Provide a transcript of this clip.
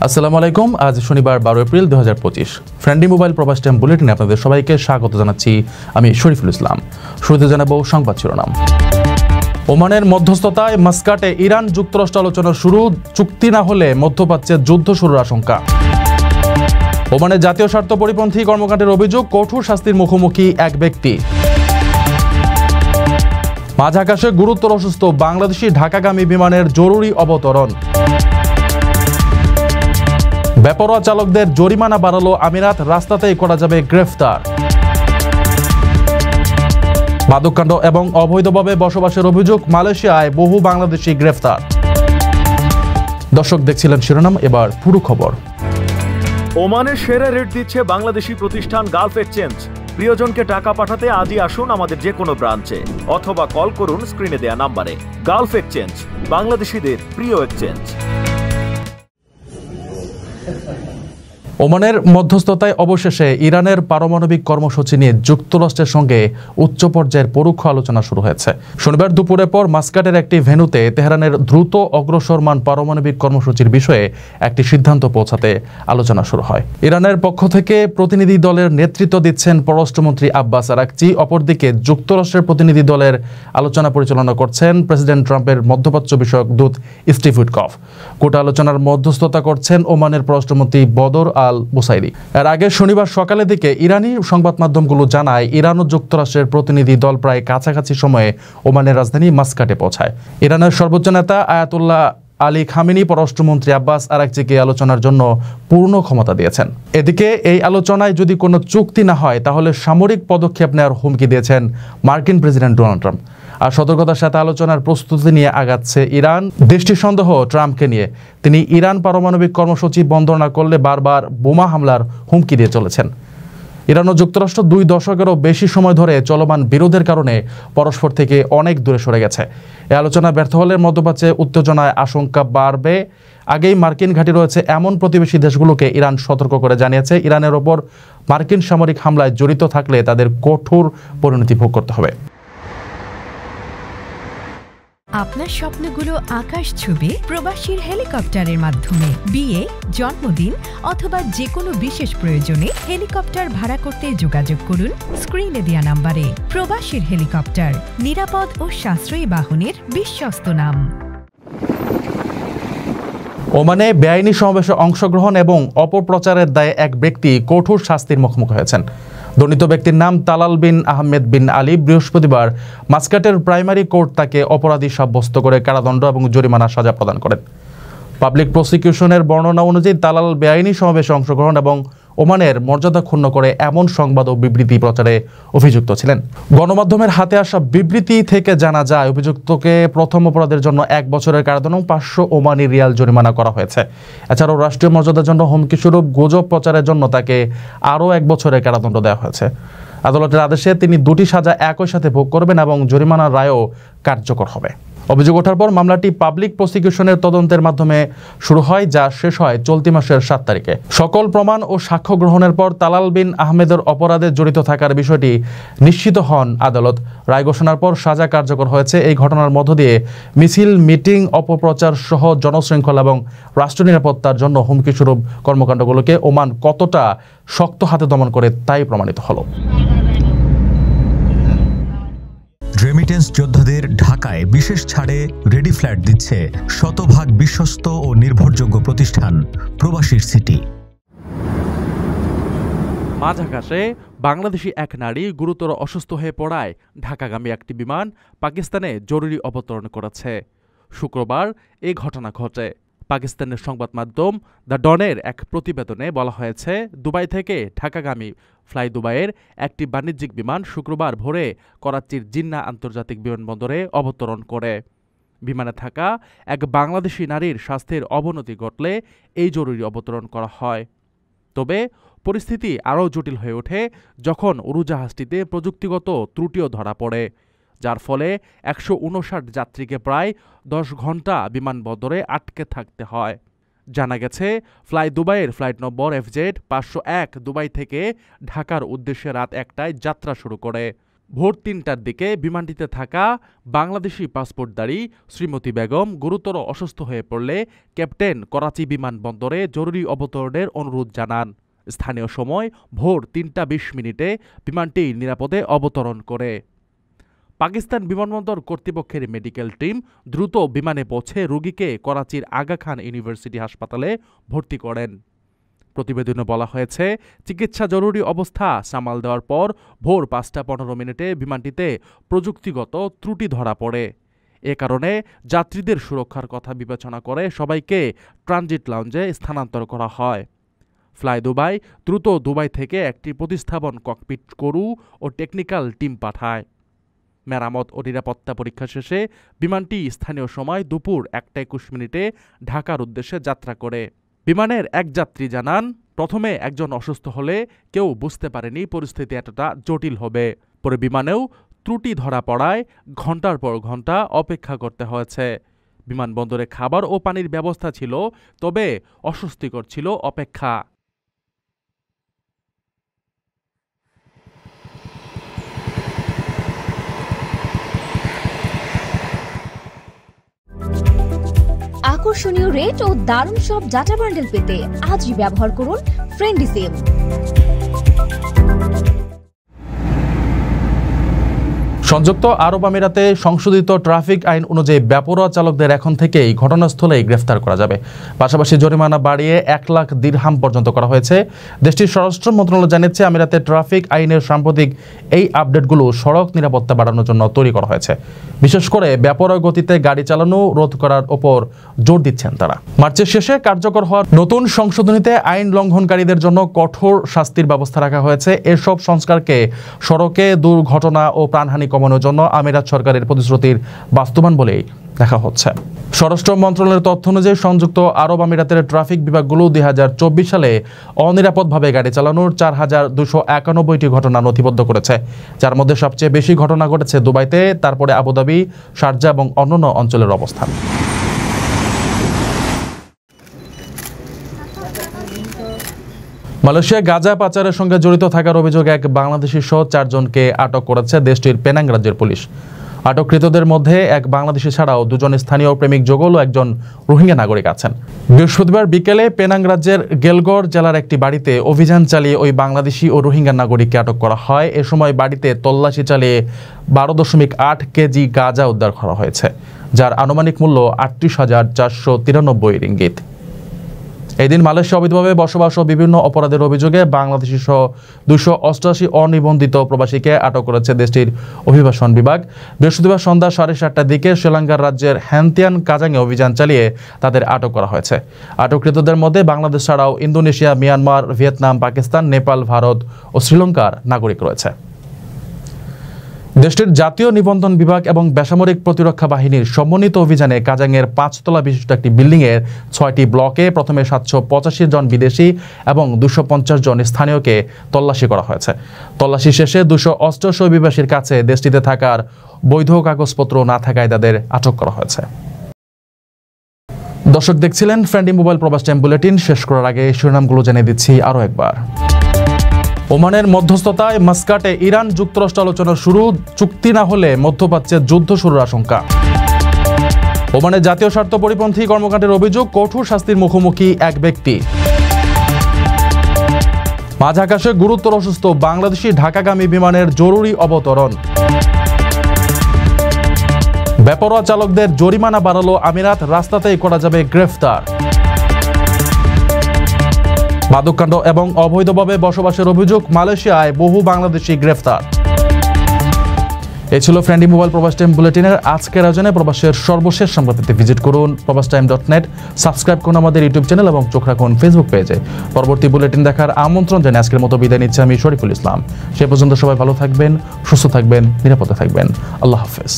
আসসালামু আলাইকুম। আজ শনিবার 12 এপ্রিল 2025। ফ্রেন্ডলি মোবাইল প্রবাস টাইম বুলেটিনে আপনাদের সবাইকে স্বাগত জানাচ্ছি। আমি শরীফুল ইসলাম। শুরুতে জানাবো সংবাদ শিরোনাম। ওমানের মধ্যস্থতায় মাস্কাটে ইরান যুক্তরাষ্ট্র আলোচনা শুরু, চুক্তি না হলে মধ্যপ্রাচ্যে যুদ্ধ শুরুর আশঙ্কা। ওমানের জাতীয় স্বার্থ পরিপন্থী কর্মকাণ্ডের অভিযোগ, কঠোর শাস্তির মুখোমুখি এক ব্যক্তি। মাঝ আকাশে গুরুতর অসুস্থ বাংলাদেশি ঢাকাগামী বিমানের জরুরি অবতরণ। বেপরোয়া চালকদের জরিমানা বাড়ালো আমিরাত, রাস্তাতেই করা যাবে গ্রেফতার। মাদককাণ্ড এবং অবৈধভাবে বসবাসের অভিযোগ, মালয়েশিয়ায় বহু বাংলাদেশি গ্রেফতার। দর্শক দেখছিলেন শিরোনাম, এবার পুরো খবর। ওমানের সেরা রেট দিচ্ছে বাংলাদেশি প্রতিষ্ঠান গালফ এক্সচেঞ্জ। প্রিয়জনকে টাকা পাঠাতে আজই আসুন আমাদের যে কোনো ব্রাঞ্চে অথবা কল করুন স্ক্রিনে দেয়া নাম্বারে। গালফ এক্সচেঞ্জ, বাংলাদেশিদের প্রিয় এক্সচেঞ্জ। ওমানের মধ্যস্থতায় অবশেষে ইরানের পারমাণবিক কর্মসূচি নিয়ে যুক্তরাষ্ট্রের সঙ্গে উচ্চ পর্যায়ের পরোক্ষ আলোচনা শুরু হয়েছে। শনিবার দুপুরের পর মাস্কাটের একটি ভেন্যুতে তেহরানের দ্রুত অগ্রসরমান পারমাণবিক কর্মসূচির বিষয়ে একটি সিদ্ধান্ত পৌঁছাতে আলোচনা শুরু হয়। ইরানের পক্ষ থেকে প্রতিনিধি দলের নেতৃত্ব দিচ্ছেন পররাষ্ট্রমন্ত্রী আব্বাস আরাকচি। অপরদিকে যুক্তরাষ্ট্রের প্রতিনিধি দলের আলোচনা পরিচালনা করছেন প্রেসিডেন্ট ট্রাম্পের মধ্যপ্রাচ্য বিষয়ক দূত স্টিভ উইটকফ। গোটা আলোচনার মধ্যস্থতা করছেন ওমানের পররাষ্ট্রমন্ত্রী বদর আল বুসাইরি। এর আগে শনিবার সকালের দিকে ইরানি সংবাদ মাধ্যমগুলো জানায়, ইরান ও যুক্তরাষ্ট্রের প্রতিনিধি দল প্রায় কাছাকাছি সময়ে ওমানের রাজধানী মাস্কাটে পৌঁছায়। ইরানের সর্বোচ্চ নেতা আয়াতুল্লাহ আলী খামেনি পররাষ্ট্রমন্ত্রী আব্বাস আরাকচিকে আলোচনার জন্য পূর্ণ ক্ষমতা দিয়েছেন। এদিকে এই আলোচনায় যদি কোনো চুক্তি না হয় তাহলে সামরিক পদক্ষেপ নেওয়ার হুমকি দিয়েছেন মার্কিন প্রেসিডেন্ট ডোনাল্ড ট্রাম্প। আর সতর্কতার সাথে আলোচনার প্রস্তুতি নিয়ে আগাচ্ছে ইরান। দেশটির সন্দেহ ট্রাম্পকে নিয়ে, তিনি ইরান পারমাণবিক কর্মসূচি বন্ধ না করলে বারবার বোমা হামলার হুমকি দিয়ে চলেছেন। ইরান ও যুক্তরাষ্ট্র 2 দশকেরও বেশি সময় ধরে চলমান বিরোধের কারণে পরস্পর থেকে অনেক দূরে সরে গেছে। এই আলোচনা ব্যর্থ হলে মধ্যপ্রাচ্যে উত্তেজনায় আশঙ্কা বাড়বে। আগেই মার্কিন ঘাঁটি রয়েছে এমন প্রতিবেশী দেশগুলোকে ইরান সতর্ক করে জানিয়েছে, ইরানের ওপর মার্কিন সামরিক হামলায় জড়িত থাকলে তাদের কঠোর পরিণতি ভোগ করতে হবে। আপনার স্বপ্নগুলো আকাশ ছুবে প্রবাসীর হেলিকপ্টারের মাধ্যমে। বিয়ে, জন্মদিন অথবা যে কোনো বিশেষ প্রয়োজনে হেলিকপ্টার ভাড়া করতে যোগাযোগ করুন স্ক্রিনে দেয়া নাম্বারে। প্রবাসীর হেলিকপ্টার, নিরাপদ ও সাশ্রয়ী বাহনের বিশ্বস্ত নাম। ওমানে বেআইনি সমাবেশে অংশগ্রহণ এবং অপপ্রচারের দায়ে এক ব্যক্তি কঠোর শাস্তির মুখোমুখি হয়েছেন। দণ্ডিত ব্যক্তির নাম তালাল বিন আহমেদ বিন আলী। বৃহস্পতিবার মাস্কাটের প্রাইমারি কোর্ট তাকে অপরাধী সাব্যস্ত করে কারাদণ্ড এবং জরিমানার সাজা প্রদান করেন। পাবলিক প্রসিকিউশনের বর্ণনা অনুযায়ী তালাল বেআইনি সমাবেশে অংশগ্রহণ এবং ওমানের মর্যাদা ক্ষুণ্ণ করে এমন সংবাদ ও বিবৃতি প্রচারে অভিযুক্ত ছিলেন। গণমাধ্যমের হাতে আসা বিবৃতি থেকে জানা যায়, অভিযুক্তকে প্রথম অপরাধের জন্য 1 বছরের কারাদণ্ড এবং 500 ওমানি রিয়াল জরিমানা করা হয়েছে। এছাড়াও রাষ্ট্রীয় মর্যাদার জন্য হুমকি স্বরূপ গুজব প্রচারের জন্য তাকে আরও 1 বছরের কারাদণ্ড দেওয়া হয়েছে। আদালতের আদেশে তিনি 2টি সাজা একই সাথে ভোগ করবেন এবং জরিমানার রায়ও কার্যকর হবে। অভিযোগ ওঠার পর মামলাটি পাবলিক প্রসিকিউশনের তদন্তের মাধ্যমে শুরু হয়, যা শেষ হয় চলতি মাসের 7 তারিখে। সকল প্রমাণ ও সাক্ষ্য গ্রহণের পর তালাল বিন আহমেদের অপরাধে জড়িত থাকার বিষয়টি নিশ্চিত হন আদালত। রায় ঘোষণার পর সাজা কার্যকর হয়েছে। এই ঘটনার মধ্য দিয়ে মিছিল, মিটিং, অপপ্রচার সহ জনশৃঙ্খলা এবং রাষ্ট্র নিরাপত্তার জন্য হুমকি স্বরূপ কর্মকাণ্ডগুলোকে ওমান কতটা শক্ত হাতে দমন করে তাই প্রমাণিত হলো। রেমিটেন্স যোদ্ধাদের ঢাকায় বিশেষ ছাড়ে রেডি ফ্ল্যাট দিচ্ছে শতভাগ বিশ্বস্ত ও নির্ভরযোগ্য প্রতিষ্ঠান প্রবাসীর সিটি। মাঝ আকাশে বাংলাদেশি এক নারী গুরুতর অসুস্থ হয়ে পড়ায় ঢাকাগামী একটি বিমান পাকিস্তানে জরুরি অবতরণ করেছে। শুক্রবার এই ঘটনা ঘটে। পাকিস্তানের সংবাদ মাধ্যম দ্য ডনের এক প্রতিবেদনে বলা হয়েছে, দুবাই থেকে ঢাকাগামী ফ্লাই দুবাইয়ের একটি বাণিজ্যিক বিমান শুক্রবার ভোরে করাচির জিন্না আন্তর্জাতিক বিমানবন্দরে অবতরণ করে। বিমানে থাকা এক বাংলাদেশি নারীর স্বাস্থ্যের অবনতি ঘটলে এই জরুরি অবতরণ করা হয়। তবে পরিস্থিতি আরও জটিল হয়ে ওঠে যখন উড়োজাহাজটিতে প্রযুক্তিগত ত্রুটিও ধরা পড়ে, যার ফলে 159 যাত্রীকে প্রায় 10 ঘন্টা বিমানবন্দরে আটকে থাকতে হয়। জানা গেছে, ফ্লাই দুবাইয়ের ফ্লাইট নম্বর FZ 501 দুবাই থেকে ঢাকার উদ্দেশ্যে রাত 1টায় যাত্রা শুরু করে। ভোর ৩টার দিকে বিমানটিতে থাকা বাংলাদেশি পাসপোর্টধারী শ্রীমতী বেগম গুরুতর অসুস্থ হয়ে পড়লে ক্যাপ্টেন করাচি বিমানবন্দরে জরুরি অবতরণের অনুরোধ জানান। স্থানীয় সময় ভোর ৩টা ২০ বিমানটি নিরাপদে অবতরণ করে। পাকিস্তান বিমানবন্দর কর্তৃপক্ষের মেডিকেল টিম দ্রুত বিমানে পৌঁছে রোগীকে করাচির আগা খান ইউনিভার্সিটি হাসপাতালে ভর্তি করেন। প্রতিবেদনে বলা হয়েছে, চিকিৎসা জরুরি অবস্থা সামাল দেওয়ার পর ভোর ৫টা ১৫ বিমানটিতে প্রযুক্তিগত ত্রুটি ধরা পড়ে। এ কারণে যাত্রীদের সুরক্ষার কথা বিবেচনা করে সবাইকে ট্রানজিট লাউঞ্জে স্থানান্তর করা হয়। ফ্লাই দুবাই দ্রুত দুবাই থেকে একটি প্রতিস্থাপন ককপিট ক্রু ও টেকনিক্যাল টিম পাঠায়। মেরামত ও নিরাপত্তা পরীক্ষা শেষে বিমানটি স্থানীয় সময় দুপুর ১টা ২১ ঢাকার উদ্দেশ্যে যাত্রা করে। বিমানের এক যাত্রী জানান, প্রথমে একজন অসুস্থ হলে কেউ বুঝতে পারেনি পরিস্থিতি এতটা জটিল হবে। পরে বিমানেও ত্রুটি ধরা পড়ায় ঘন্টার পর ঘন্টা অপেক্ষা করতে হয়েছে। বিমানবন্দরে খাবার ও পানির ব্যবস্থা ছিল, তবে অস্বস্তিকর ছিল অপেক্ষা। আকর্ষণীয় রেট ও দারুণ সব ডাটা বান্ডেল পেতে আজই ব্যবহার করুন ফ্রেন্ডলি সিম। সংযুক্ত আরব আমিরাতে সংশোধিত ট্রাফিক আইন অনুযায়ী বেপরোয়া চালকদের এখন থেকেই ঘটনাস্থলেই গ্রেফতার করা যাবে। পাশাপাশি জরিমানা বাড়িয়ে ১ লাখ দিরহাম পর্যন্ত করা হয়েছে। দেশটির স্বরাষ্ট্র মন্ত্রণালয় জানিয়েছে, আমিরাতে ট্রাফিক আইনের সাম্প্রতিক এই আপডেটগুলো সড়ক নিরাপত্তা বাড়ানোর জন্য তৈরি করা হয়েছে। বিশেষ করে বেপরোয়া গতিতে গাড়ি চালানো রোধ করার ওপর জোর দিচ্ছেন তারা। মার্চের শেষে কার্যকর হওয়ার নতুন সংশোধনীতে আইন লঙ্ঘনকারীদের জন্য কঠোর শাস্তির ব্যবস্থা রাখা হয়েছে। এসব সংস্কারকে সড়কে দুর্ঘটনা ও প্রাণহানি কমানোর জন্য আমিরাত সরকারের প্রতিশ্রুতির বাস্তবায়ন বলেই দেখা হচ্ছে। স্বরাষ্ট্র মন্ত্রণালয়ের তথ্য অনুযায়ী সংযুক্ত আরব আমিরাতের ট্রাফিক বিভাগগুলো ২০২৪ সালে অনিরাপদভাবে গাড়ি চালানোর ৪,২৯১টি ঘটনা নথিবদ্ধ করেছে, যার মধ্যে সবচেয়ে বেশি ঘটনা ঘটেছে দুবাইতে, তারপরে আবুধাবি, শারজাহ এবং অন্যান্য অঞ্চলের অবস্থান। মালয়েশিয়া গাঁজা পাচারের সঙ্গে জড়িত থাকার অভিযোগে এক বাংলাদেশি সহ ৪ জনকে আটক করেছে দেশটির পেনাং রাজ্যের পুলিশ। আটককৃতদের মধ্যে এক বাংলাদেশি ছাড়াও ২ জন স্থানীয় প্রেমিক যুগল ও একজন রোহিঙ্গা নাগরিক আছেন। বৃহস্পতিবার বিকেলে পেনাং রাজ্যের গেলগড় জেলার একটি বাড়িতে অভিযান চালিয়ে ওই বাংলাদেশি ও রোহিঙ্গা নাগরিককে আটক করা হয়। এ সময় বাড়িতে তল্লাশি চালিয়ে ১২.৮ কেজি গাঁজা উদ্ধার করা হয়েছে, যার আনুমানিক মূল্য ৩৮,৪৯৩ রিঙ্গিত। এই দিন মালয়েশিয়া অবৈধভাবে বসবাস ও বিভিন্ন অপরাধের অভিযোগে বাংলাদেশি সহ ২৮৮ অনিবন্ধিত প্রবাসীকে আটক করেছে দেশটির অভিবাসন বিভাগ। বৃহস্পতিবার সন্ধ্যা ৭:৩০টার দিকে শ্রীলঙ্কার রাজ্যের হ্যান্তিয়ান কাজাঙে অভিযান চালিয়ে তাদের আটক করা হয়েছে। আটককৃতদের মধ্যে বাংলাদেশ ছাড়াও Indonesia, Myanmar, Vietnam, Pakistan, Nepal, Bharat ও শ্রীলঙ্কার নাগরিক রয়েছে। দেশটির জাতীয় নিবন্ধন বিভাগ এবং বেসামরিক প্রতিরক্ষা বাহিনীর সমন্বিত অভিযানে কাজাঙের ৫ তলা বিশিষ্ট একটি বিল্ডিংয়ের ৬টি ব্লকে প্রথমে ৭৮৫ জন বিদেশি এবং ২৫০ জন স্থানীয়কে তল্লাশি করা হয়েছে। তল্লাশি শেষে ২৮৮ অভিবাসীর কাছে দেশটিতে থাকার বৈধ কাগজপত্র না থাকায় তাদের আটক করা হয়েছে। দর্শক, দেখছিলেন ফ্রেন্ডলি মোবাইল প্রবাস টাইম বুলেটিন। শেষ করার আগে শিরোনামগুলো জানিয়ে দিচ্ছি আরও একবার। ওমানের মধ্যস্থতায় মাস্কাটে ইরান যুক্তরাষ্ট্র আলোচনা শুরু, চুক্তি না হলে মধ্যপ্রাচ্যে যুদ্ধ শুরুর আশঙ্কা। ওমানের জাতীয় স্বার্থ পরিপন্থী কর্মকাণ্ডের অভিযোগ, কঠোর শাস্তির মুখোমুখি এক ব্যক্তি। মাঝ আকাশে গুরুতর অসুস্থ বাংলাদেশি ঢাকাগামী বিমানের জরুরি অবতরণ। বেপরোয়া চালকদের জরিমানা বাড়ালো আমিরাত, রাস্তাতেই করা যাবে গ্রেফতার। মাদককাণ্ড এবং অবৈধভাবে বসবাসের অভিযোগ, মালয়েশিয়ায় বহু বাংলাদেশি গ্রেফতার। এই ছিল ফ্রেন্ডলি মোবাইল প্রবাস টাইম বুলেটিনের আজকের আয়োজনে। প্রবাসের সর্বশেষ সংবাদ পেতে ভিজিট করুন probastimes.net, সাবস্ক্রাইব করুন আমাদের ইউটিউব চ্যানেল এবং চোখ রাখুন ফেসবুক পেজে। পরবর্তী বুলেটিন দেখার আমন্ত্রণ জানিয়ে আজকের মতো বিদায় নিচ্ছি আমি শরীফুল ইসলাম। সে পর্যন্ত সবাই ভালো থাকবেন, সুস্থ থাকবেন, নিরাপদে থাকবেন। আল্লাহ হাফেজ।